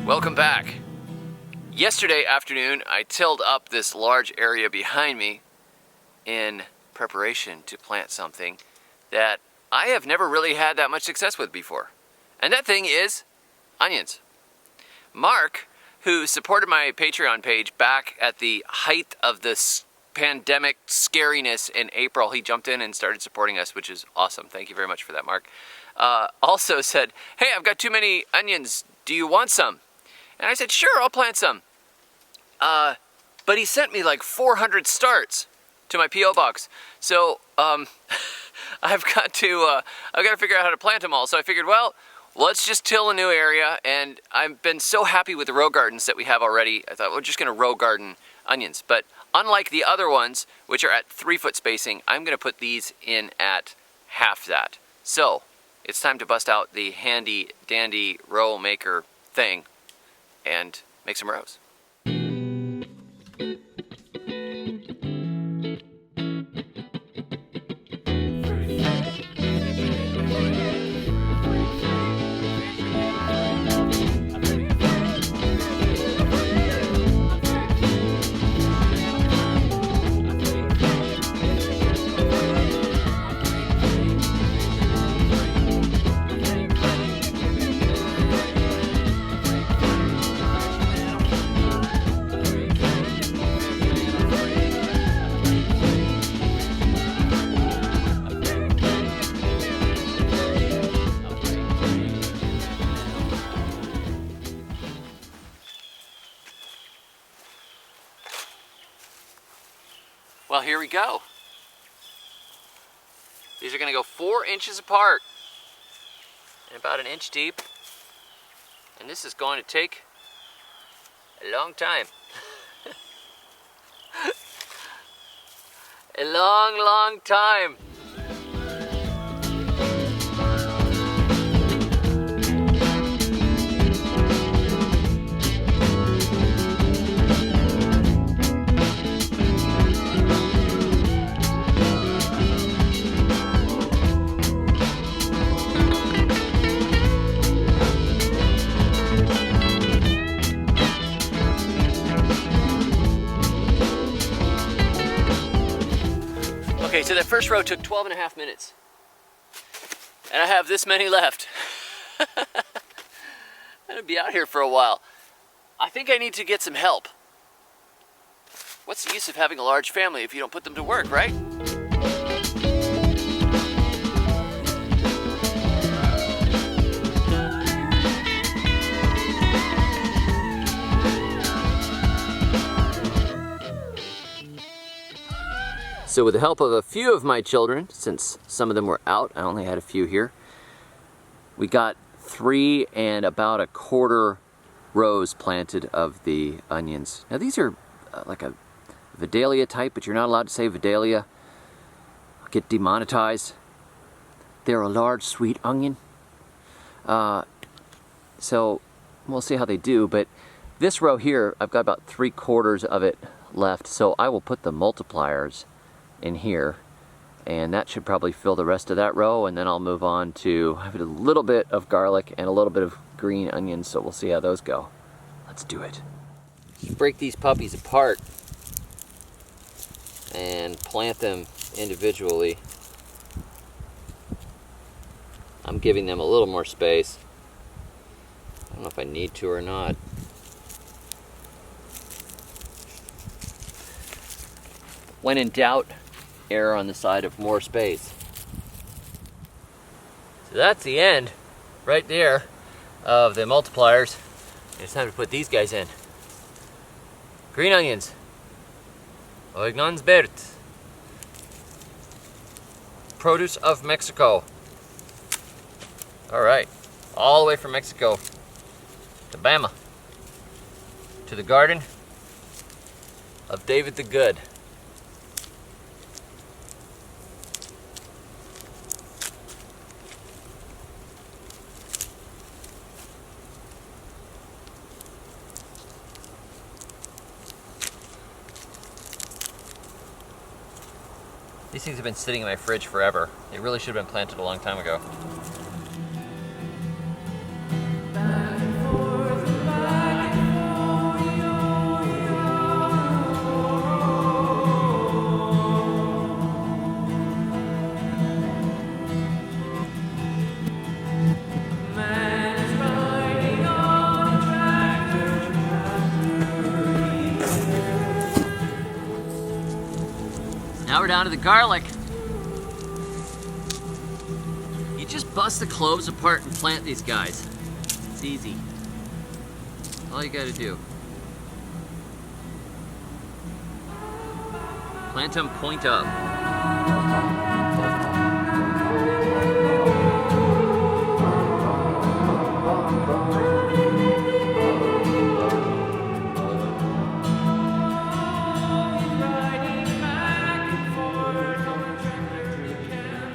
Welcome back. Yesterday afternoon, I tilled up this large area behind me in preparation to plant something that I have never really had that much success with before. And that thing is onions. Mark, who supported my Patreon page back at the height of this pandemic scariness in April, he jumped in and started supporting us, which is awesome. Thank you very much for that, Mark. Also said, hey, I've got too many onions. Do you want some? And I said, sure, I'll plant some. But he sent me like 400 starts to my P.O. box. So I've got to figure out how to plant them all. So I figured, well, let's just till a new area. And I've been so happy with the row gardens that we have already. I thought we're just going to row garden onions. But unlike the other ones, which are at 3-foot spacing, I'm going to put these in at half that. So it's time to bust out the handy dandy row maker thing and make some rows. Well, here we go. These are going to go 4 inches apart and about 1 inch deep. And this is going to take a long time. A long, long time. Okay, so that first row took 12.5 minutes. And I have this many left. I'm gonna be out here for a while. I think I need to get some help. What's the use of having a large family if you don't put them to work, right? So with the help of a few of my children, since some of them were out, I only had a few here, we got 3 and about 1/4 rows planted of the onions. Now these are like a Vidalia type, but you're not allowed to say Vidalia. I'll get demonetized. They're a large sweet onion. So we'll see how they do, but this row here, I've got about 3/4 of it left, so I will put the multipliers in here, and that should probably fill the rest of that row, and then I'll move on to have a little bit of garlic and a little bit of green onions, so we'll see how those go. Let's do it. Break these puppies apart and plant them individually. I'm giving them a little more space. I don't know if I need to or not. When in doubt, err on the side of more space. So that's the end, right there, of the multipliers. It's time to put these guys in. Green onions. Oignons verdes. Produce of Mexico. All right, all the way from Mexico to Bama, to the garden of David the Good. These things have been sitting in my fridge forever. They really should have been planted a long time ago. Back and forth, we're down to the garlic. You just bust the cloves apart and plant these guys. It's easy. All you gotta do. Plant them point up.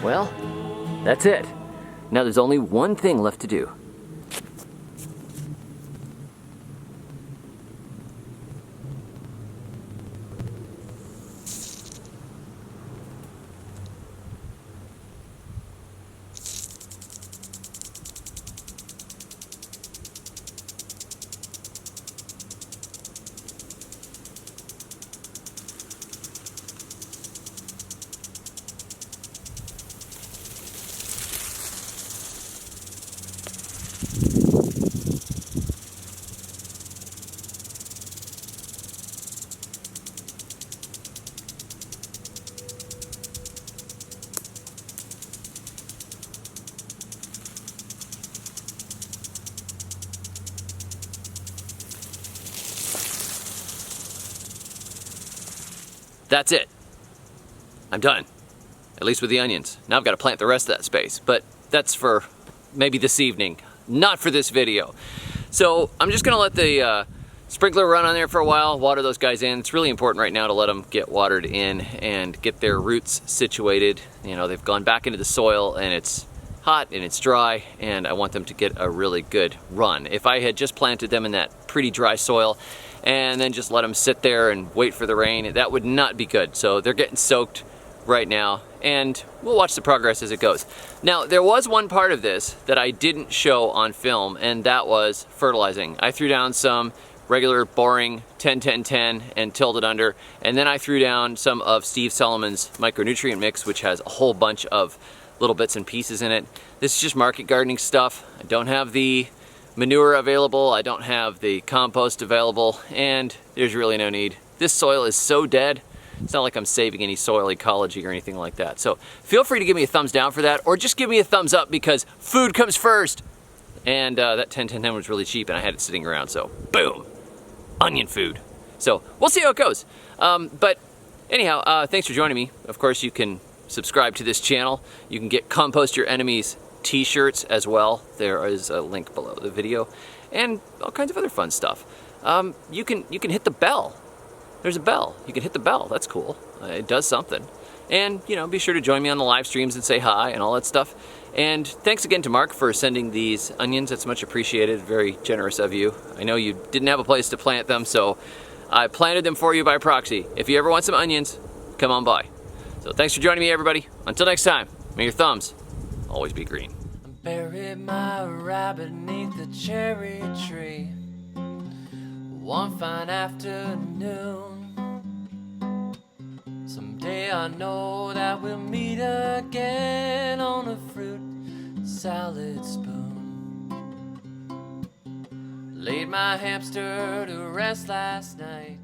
Well, that's it. Now there's only one thing left to do. That's it. I'm done. At least with the onions. Now I've got to plant the rest of that space, but that's for maybe this evening, not for this video. So I'm just gonna let the sprinkler run on there for a while, water those guys in. It's really important right now to let them get watered in and get their roots situated. You know, they've gone back into the soil and it's hot and it's dry, and I want them to get a really good run. If I had just planted them in that pretty dry soil and then just let them sit there and wait for the rain, that would not be good. So they're getting soaked right now, and we'll watch the progress as it goes. Now, there was one part of this that I didn't show on film, and that was fertilizing. I threw down some regular boring 10-10-10 and tilled it under, and then I threw down some of Steve Solomon's micronutrient mix, which has a whole bunch of little bits and pieces in it. This is just market gardening stuff. I don't have the manure available, I don't have the compost available, and there's really no need. This soil is so dead, it's not like I'm saving any soil ecology or anything like that. So feel free to give me a thumbs down for that, or just give me a thumbs up because food comes first. And that 10-10-10 was really cheap and I had it sitting around, so boom, onion food. So we'll see how it goes. But anyhow, thanks for joining me. Of course, you can subscribe to this channel. You can get Compost Your Enemies t-shirts as well. There is a link below the video, and all kinds of other fun stuff. You can hit the bell. There's a bell. You can hit the bell. That's cool. It does something. And you know, be sure to join me on the live streams and say hi and all that stuff. And thanks again to Mark for sending these onions. That's much appreciated. Very generous of you. I know you didn't have a place to plant them, so I planted them for you by proxy. If you ever want some onions, come on by. So thanks for joining me, everybody. Until next time, may your thumbs always be green. Buried my rabbit beneath the cherry tree one fine afternoon. Someday I know that we'll meet again on a fruit salad spoon. Laid my hamster to rest last night.